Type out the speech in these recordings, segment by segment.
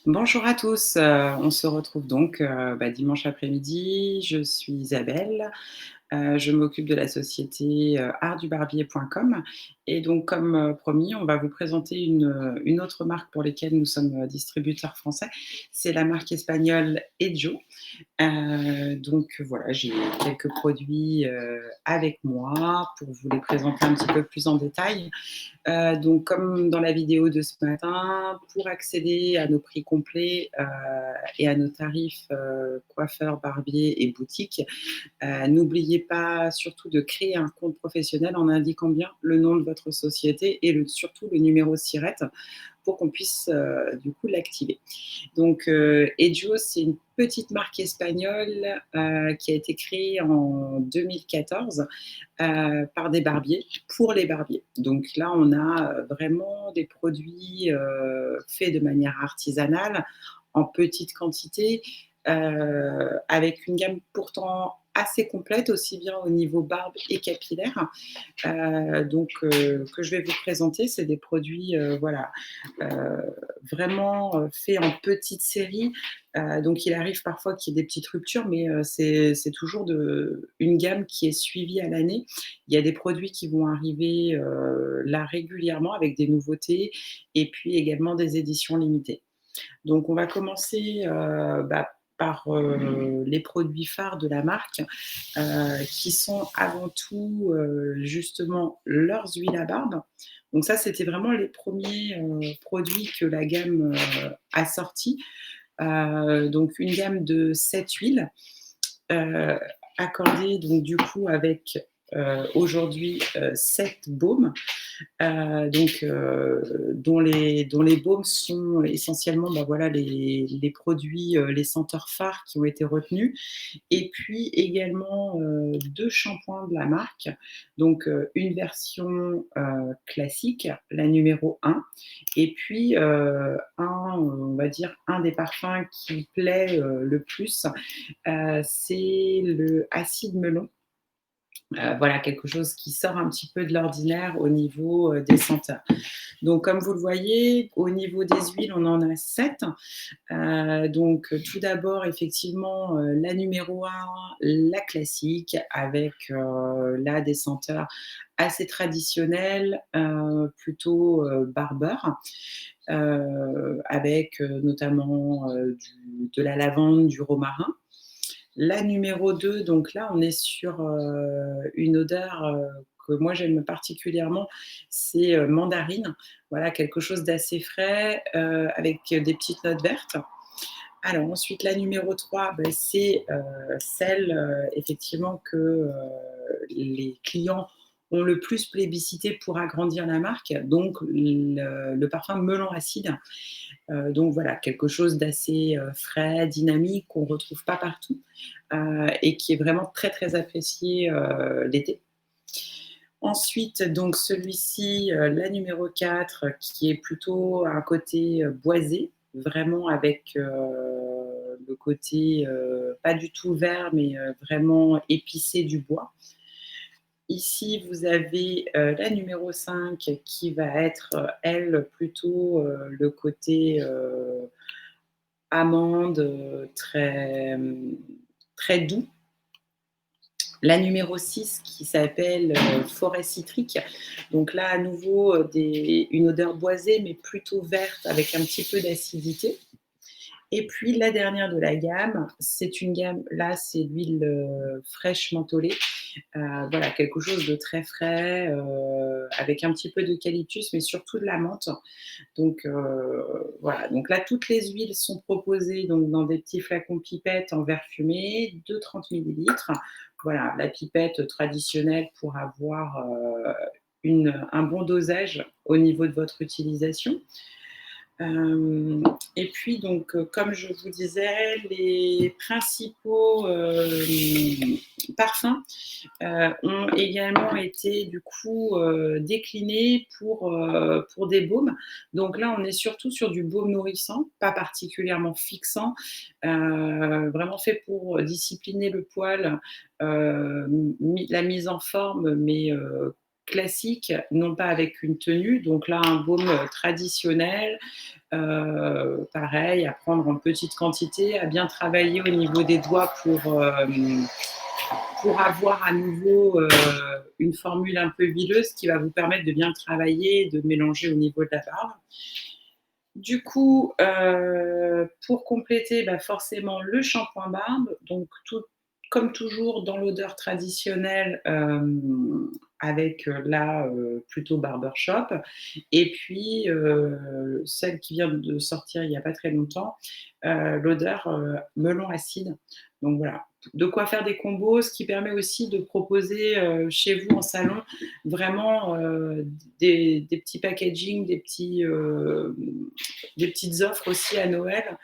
Bonjour à tous, on se retrouve donc, dimanche après-midi. Je suis Isabelle, je m'occupe de la société, artdubarbier.com et donc comme, promis, on va vous présenter une autre marque pour lesquelles nous sommes, distributeurs français. C'est la marque espagnole Edjo. Donc voilà, j'ai quelques produits, avec moi pour vous les présenter un petit peu plus en détail. Donc comme dans la vidéo de ce matin, pour accéder à nos prix complets, et à nos tarifs, coiffeur, barbier et boutique, n'oubliez pas surtout de créer un compte professionnel en indiquant bien le nom de votre société et surtout le numéro SIRET pour qu'on puisse, du coup l'activer. Donc, Edjo, c'est une petite marque espagnole, qui a été créée en 2014, par des barbiers, pour les barbiers. Donc là, on a, vraiment des produits, faits de manière artisanale, en petite quantité, avec une gamme pourtant assez complète, aussi bien au niveau barbe et capillaire. Que je vais vous présenter. C'est des produits, voilà, heu, vraiment, faits en petite série. Donc il arrive parfois qu'il y ait des petites ruptures, mais c'est toujours une gamme qui est suivie à l'année. Il y a des produits qui vont arriver, là régulièrement avec des nouveautés et puis également des éditions limitées. Donc on va commencer, par, les produits phares de la marque, qui sont avant tout, justement leurs huiles à barbe. Donc ça, c'était vraiment les premiers produits que la gamme, a sortis. Donc une gamme de 7 huiles, heu, accordées donc du coup avec, aujourd'hui, 7 baumes. Dont les baumes sont essentiellement, voilà, les produits, les senteurs phares qui ont été retenus et puis également, 2 shampoings de la marque. Donc, une version, classique, la numéro 1 et puis, on va dire un des parfums qui plaît, le plus, c'est le acide melon. Voilà, quelque chose qui sort un petit peu de l'ordinaire au niveau, des senteurs. Donc comme vous le voyez, au niveau des huiles, on en a 7. Tout d'abord, effectivement, la numéro 1, la classique avec, là, des senteurs assez traditionnelles, plutôt, barbeur, avec, notamment, de la lavande, du romarin. La numéro 2, donc là, on est sur, une odeur, que moi j'aime particulièrement, c'est, mandarine. Voilà, quelque chose d'assez frais, avec des petites notes vertes. Alors ensuite, la numéro 3, c'est, celle, effectivement que, les clients ont le plus plébiscité pour agrandir la marque, donc le parfum melon acide. Donc voilà, quelque chose d'assez, frais, dynamique, qu'on ne retrouve pas partout, et qui est vraiment très, très apprécié, l'été. Ensuite, donc celui-ci, la numéro 4, qui est plutôt un côté, boisé, vraiment avec, le côté, pas du tout vert, mais, vraiment épicé du bois. Ici, vous avez, la numéro 5 qui va être, elle, plutôt, le côté, amande, très, très doux. La numéro 6 qui s'appelle, forêt citrique. Donc là, à nouveau, une odeur boisée, mais plutôt verte avec un petit peu d'acidité. Et puis la dernière de la gamme, c'est une gamme là, c'est l'huile, fraîche mentholée. Voilà, quelque chose de très frais, avec un petit peu d'eucalyptus, mais surtout de la menthe. Voilà, donc là, toutes les huiles sont proposées donc dans des petits flacons pipettes en verre fumé de 30 millilitres. Voilà, la pipette traditionnelle pour avoir, un bon dosage au niveau de votre utilisation. Hem Et puis donc, comme je vous disais, les principaux, parfums, ont également été du coup, déclinés pour des baumes. Donc là, on est surtout sur du baume nourrissant, pas particulièrement fixant, vraiment fait pour discipliner le poil, la mise en forme, mais classique, non pas avec une tenue. Donc là, un baume traditionnel, pareil, à prendre en petite quantité, à bien travailler au niveau des doigts pour avoir à nouveau une formule un peu huileuse qui va vous permettre de bien travailler, de mélanger au niveau de la barbe. Du coup, pour compléter, bah, forcément le shampoing barbe, donc tout comme toujours dans l'odeur traditionnelle, avec, là, plutôt barbershop et puis, celle qui vient de sortir il y a pas très longtemps, l'odeur, melon acide. Donc voilà, de quoi faire des combos, ce qui permet aussi de proposer, chez vous en salon vraiment, des petits packaging, des petites offres aussi à Noël,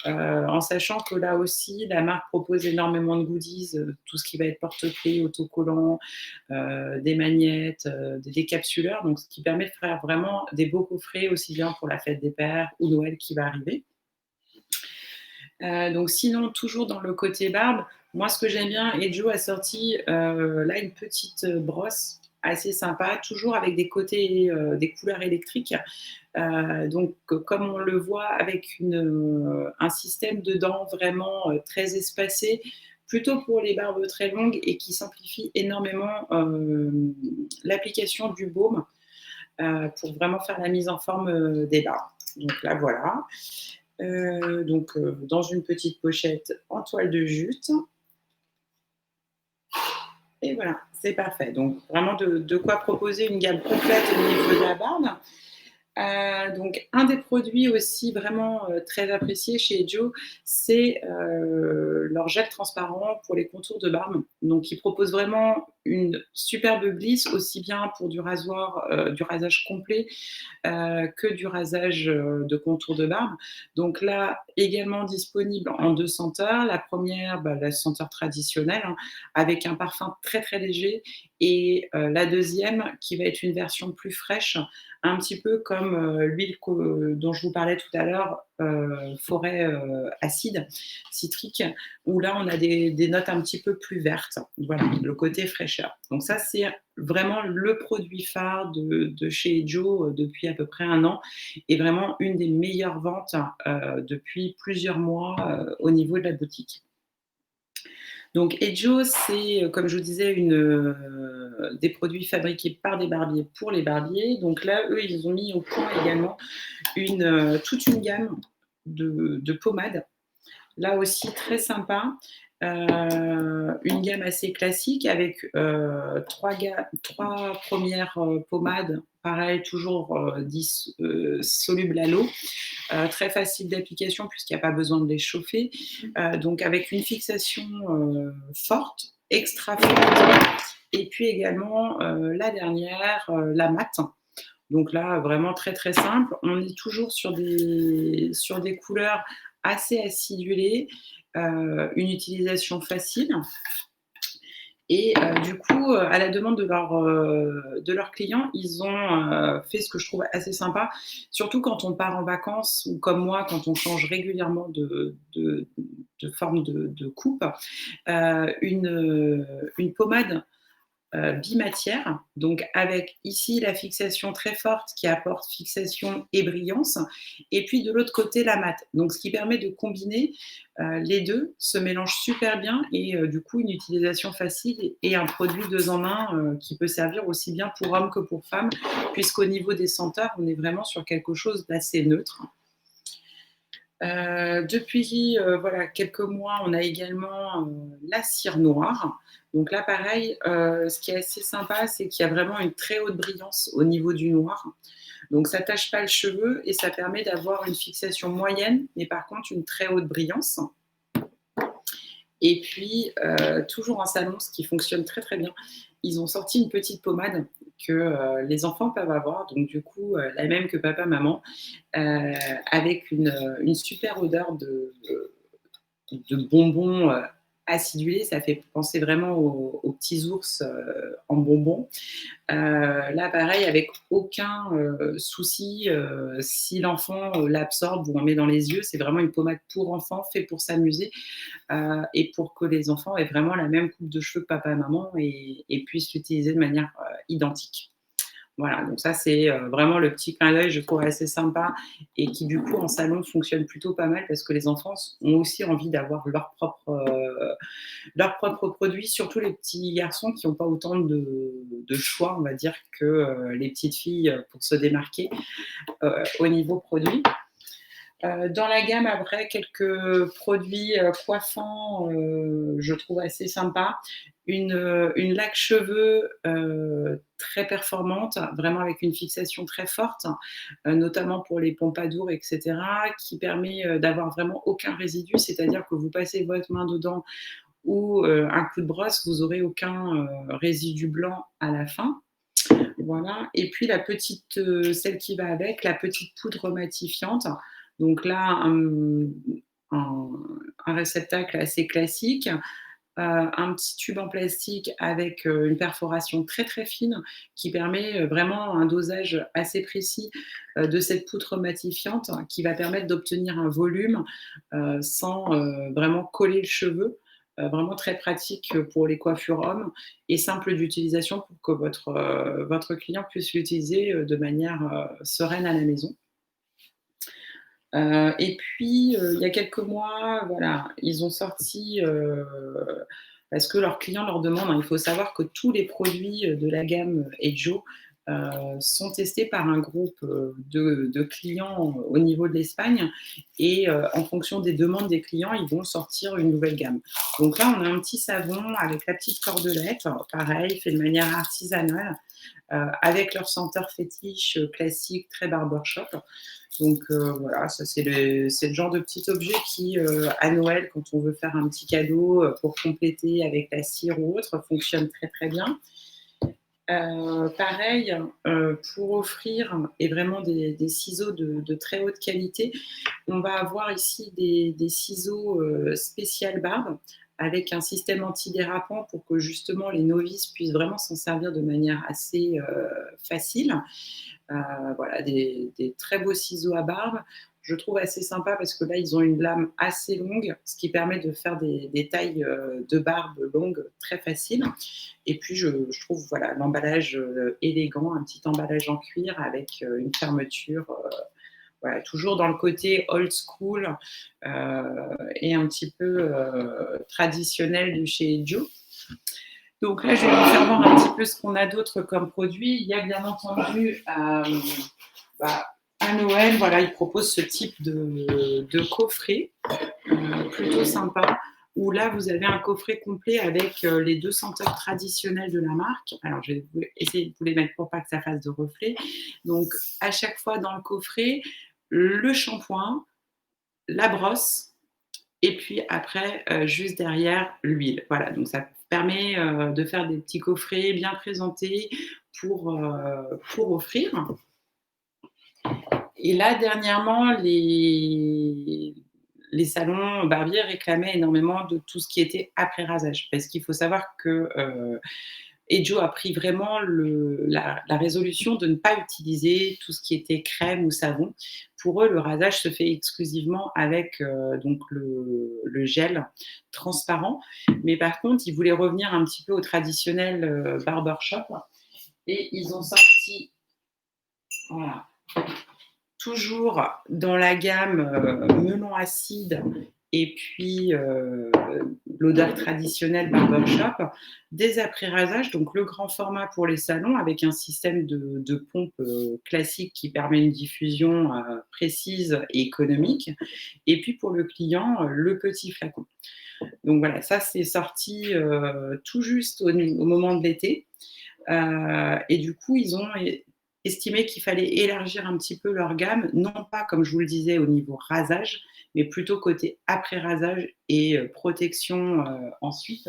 en sachant que là aussi, la marque propose énormément de goodies, tout ce qui va être porte-clés, autocollants, des magnettes, des décapsuleurs, donc ce qui permet de faire vraiment des beaux coffrets aussi bien pour la fête des pères ou Noël qui va arriver. Donc sinon, toujours dans le côté barbe, moi ce que j'aime bien, et Joe a sorti là une petite brosse assez sympa, toujours avec des côtés, des couleurs électriques. Donc, comme on le voit avec un système de dents vraiment très espacé, plutôt pour les barbes très longues et qui simplifie énormément l'application du baume pour vraiment faire la mise en forme des barbes. Donc là, voilà. Donc, dans une petite pochette en toile de jute. Et voilà, c'est parfait. Donc, vraiment de quoi proposer une gamme complète au niveau de la barbe. Donc un des produits aussi vraiment, très appréciés chez Joe, c'est, leur gel transparent pour les contours de barbe. Donc ils proposent vraiment une superbe glisse, aussi bien pour du rasage complet, que du rasage, de contour de barbe. Donc là, également disponible en 2 senteurs. La première, bah, la senteur traditionnelle, hein, avec un parfum très, très léger et la deuxième qui va être une version plus fraîche, un petit peu comme, l'huile dont je vous parlais tout à l'heure, forêt, acide, citrique, où là on a des notes un petit peu plus vertes. Voilà, le côté fraîcheur. Donc ça, c'est vraiment le produit phare de chez Joe, depuis à peu près 1 an et vraiment une des meilleures ventes, depuis plusieurs mois, au niveau de la boutique. Donc Edjo, c'est, comme je vous disais, des produits fabriqués par des barbiers pour les barbiers. Donc là, eux, ils ont mis au point également toute une gamme de pommades. Là aussi très sympa, une gamme assez classique avec, 3 premières pommades, pareil toujours, solubles à l'eau, très facile d'application puisqu'il n'y a pas besoin de les chauffer, donc avec une fixation, forte, extra forte et puis également, la dernière, la mat. Donc là, vraiment très, très simple. On est toujours sur des couleurs assez acidulées, une utilisation facile et du coup, à la demande de leurs clients, ils ont, fait ce que je trouve assez sympa, surtout quand on part en vacances ou comme moi, quand on change régulièrement de forme de coupe, une pommade bimatière, donc avec ici la fixation très forte qui apporte fixation et brillance, et puis de l'autre côté la mat. Donc ce qui permet de combiner les deux, se mélangent super bien et du coup une utilisation facile et un produit 2 en 1 qui peut servir aussi bien pour hommes que pour femmes, puisqu'au niveau des senteurs, on est vraiment sur quelque chose d'assez neutre. Depuis, voilà, quelques mois, on a également, la cire noire. Donc là, pareil, ce qui est assez sympa, c'est qu'il y a vraiment une très haute brillance au niveau du noir. Donc ça tâche pas le cheveu et ça permet d'avoir une fixation moyenne, mais par contre une très haute brillance. Et puis, toujours en salon, ce qui fonctionne très, très bien, ils ont sorti une petite pommade que, les enfants peuvent avoir, donc du coup, la même que papa, maman, avec une super odeur de bonbons, acidulés. Ça fait penser vraiment aux petits ours, en bonbons. Là, pareil, avec aucun, souci, si l'enfant, l'absorbe ou en met dans les yeux, c'est vraiment une pommade pour enfants, fait pour s'amuser, et pour que les enfants aient vraiment la même coupe de cheveux que papa et maman et puissent l'utiliser de manière, identique. Voilà, donc ça, c'est vraiment le petit clin d'œil, je trouve assez sympa et qui, du coup, en salon, fonctionne plutôt pas mal parce que les enfants ont aussi envie d'avoir leurs propres produits, surtout les petits garçons qui n'ont pas autant de choix, on va dire, que les petites filles pour se démarquer au niveau produit. Dans la gamme, après, quelques produits coiffants, je trouve assez sympas. Une laque cheveux très performante, vraiment avec une fixation très forte, notamment pour les pompadours, etc., qui permet d'avoir vraiment aucun résidu, c'est-à-dire que vous passez votre main dedans ou un coup de brosse, vous n'aurez aucun résidu blanc à la fin. Voilà. Et puis la petite, celle qui va avec, la petite poudre matifiante. Donc là, un, un réceptacle assez classique, un petit tube en plastique avec une perforation très très fine qui permet vraiment un dosage assez précis de cette poudre matifiante qui va permettre d'obtenir un volume sans vraiment coller le cheveu. Vraiment très pratique pour les coiffures hommes et simple d'utilisation pour que votre client puisse l'utiliser de manière sereine à la maison. Et puis, il y a quelques mois, voilà, ils ont sorti, parce que leurs clients leur demandent, hein, il faut savoir que tous les produits de la gamme Edjo sont testés par un groupe de clients au niveau de l'Espagne et en fonction des demandes des clients, ils vont sortir une nouvelle gamme. Donc là, on a un petit savon avec la petite cordelette, pareil, fait de manière artisanale, avec leur senteur fétiche classique, très barbershop. Donc voilà, ça c'est le genre de petit objet qui, à Noël, quand on veut faire un petit cadeau pour compléter avec la cire ou autre, fonctionne très très bien. Pareil, pour offrir et vraiment des ciseaux de très haute qualité, on va avoir ici des ciseaux spécial barbe avec un système antidérapant pour que justement les novices puissent vraiment s'en servir de manière assez facile. Voilà, des très beaux ciseaux à barbe. Je trouve assez sympa parce que là, ils ont une lame assez longue, ce qui permet de faire des tailles de barbe longues très faciles. Et puis, je trouve voilà, l'emballage élégant, un petit emballage en cuir avec une fermeture. Voilà, toujours dans le côté old school et un petit peu traditionnel de chez Joe. Donc là, je vais vous faire voir un petit peu ce qu'on a d'autre comme produit. Il y a bien entendu bah, à Noël, voilà, ils proposent ce type de coffret plutôt sympa. Où là, vous avez un coffret complet avec les 2 senteurs traditionnelles de la marque. Alors, je vais essayer de vous les mettre pour pas que ça fasse de reflets. Donc, à chaque fois dans le coffret, le shampoing, la brosse, et puis après, juste derrière, l'huile. Voilà, donc ça permet de faire des petits coffrets bien présentés pour offrir. Et là, dernièrement, les salons barbiers réclamaient énormément de tout ce qui était après rasage. Parce qu'il faut savoir que Edjo a pris vraiment la résolution de ne pas utiliser tout ce qui était crème ou savon. Pour eux, le rasage se fait exclusivement avec donc le gel transparent. Mais par contre, ils voulaient revenir un petit peu au traditionnel barbershop. Et ils ont sorti, voilà, toujours dans la gamme melon acide et puis l'odeur traditionnelle barbershop, des après-rasages, donc le grand format pour les salons avec un système de pompe classique qui permet une diffusion précise et économique, et puis pour le client, le petit flacon. Donc voilà, ça c'est sorti tout juste au moment de l'été. Et du coup, ils ont estimé qu'il fallait élargir un petit peu leur gamme, non pas, comme je vous le disais, au niveau rasage, mais plutôt côté après-rasage et protection ensuite.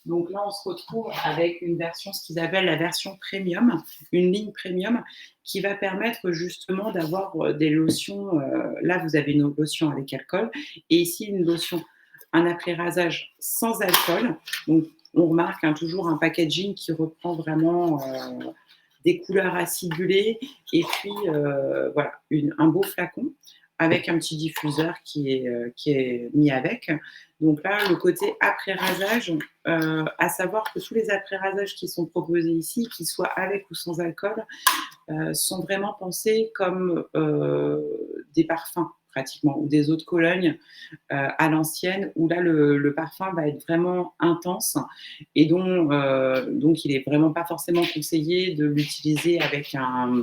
Donc là, on se retrouve avec une version, ce qu'ils appellent la version premium, une ligne premium, qui va permettre justement d'avoir des lotions. Là, vous avez une lotion avec alcool, et ici, une lotion, un après-rasage sans alcool. Donc, on remarque toujours un packaging qui reprend vraiment des couleurs acidulées et puis voilà, un beau flacon avec un petit diffuseur qui est mis avec. Donc là, le côté après rasage, à savoir que tous les après rasages qui sont proposés ici, qu'ils soient avec ou sans alcool, sont vraiment pensés comme des parfums pratiquement, ou des eaux de Cologne à l'ancienne, où là le parfum va être vraiment intense et donc il est vraiment pas forcément conseillé de l'utiliser avec un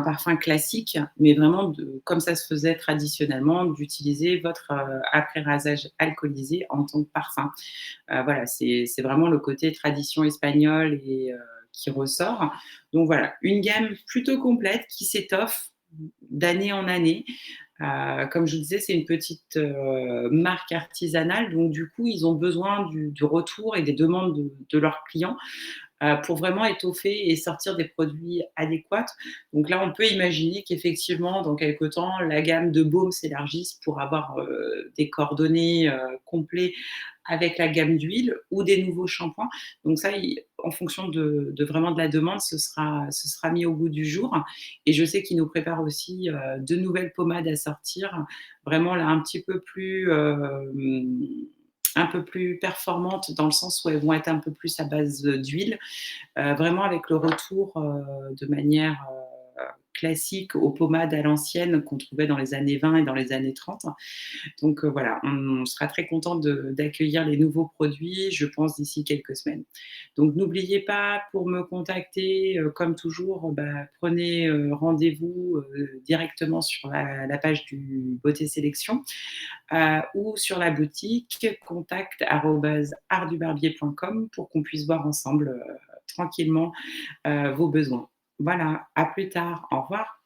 parfum classique, mais vraiment comme ça se faisait traditionnellement, d'utiliser votre après-rasage alcoolisé en tant que parfum. Voilà, c'est vraiment le côté tradition espagnole qui ressort. Donc voilà, une gamme plutôt complète qui s'étoffe d'année en année. Comme je vous disais, c'est une petite marque artisanale, donc du coup, ils ont besoin du retour et des demandes de leurs clients pour vraiment étoffer et sortir des produits adéquats. Donc là, on peut imaginer qu'effectivement, dans quelque temps, la gamme de baumes s'élargisse pour avoir des coordonnées complets avec la gamme d'huile ou des nouveaux shampoings. Donc ça, en fonction de vraiment de la demande, ce sera mis au goût du jour. Et je sais qu'ils nous préparent aussi de nouvelles pommades à sortir, vraiment là un peu plus performantes dans le sens où elles vont être un peu plus à base d'huile, vraiment avec le retour de manière classique aux pommades à l'ancienne qu'on trouvait dans les années 20 et dans les années 30. Donc voilà, on sera très content d'accueillir les nouveaux produits, je pense, d'ici quelques semaines. Donc n'oubliez pas, pour me contacter, comme toujours, prenez rendez-vous directement sur la page du Beauté Sélection ou sur la boutique contact@artdubarbier.com pour qu'on puisse voir ensemble tranquillement vos besoins. Voilà, à plus tard, au revoir.